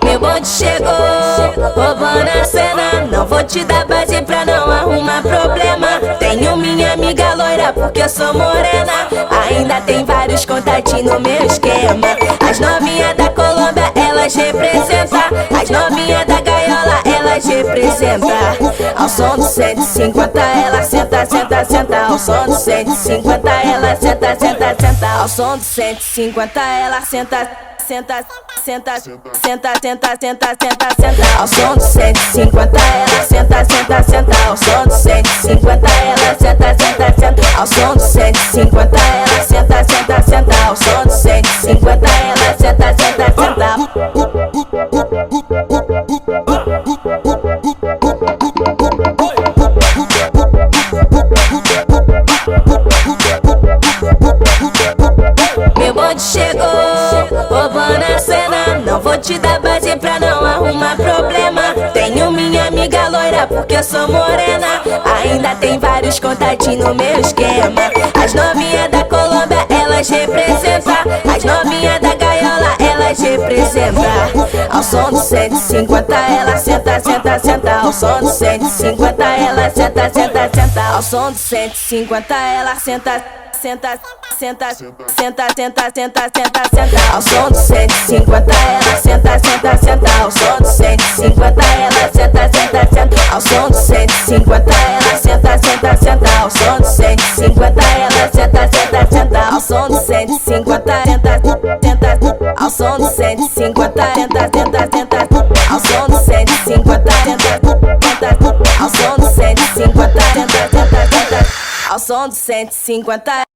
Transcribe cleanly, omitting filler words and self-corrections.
Meu bonde chegou, roubando a cena. Não vou te dar base pra não arrumar problema. Tenho minha amiga loira porque eu sou morena. Ainda tem vários contatinhos no meu esquema. As novinhas da Colômbia, elas representam. As novinhas da gaiola, elas representam. Ao som do 150 ela senta, senta, senta. Ao som do 150 ela senta, senta, senta. Ao som do 150 ela senta, senta, senta, senta, senta, senta, senta, senta. Ao som do 150 ela senta, senta, senta. Ao som do 150 ela senta, senta, senta. Ao som do 150 ela senta, senta, senta. Ao som do 150 ela senta, senta, senta. Meu bonde chegou, roubando a cena. Não vou te dar base pra não arrumar problema. Tenho minha amiga loira porque eu sou morena. Ainda tem vários contatinhos no meu esquema. As novinhas da Colômbia, elas representam. As novinhas da gaiola, elas representam. Ao som do 150 ela senta, senta, senta. Ao som do 150 ela senta, senta, senta. Ao som do 150 ela senta, senta, senta, senta, senta, senta, senta, senta. Ao som do 150 ela senta, senta, senta. Ao som do 150 ela senta, senta, senta. Ao som do 150 ela senta, senta, senta. Ao som do 150 ela senta, senta, senta. Ao som do 150 senta, senta. Ao som do 150 senta, senta, senta. Ao som do 150 senta, senta. Ao som do 150 senta, senta, senta. Ao som do 150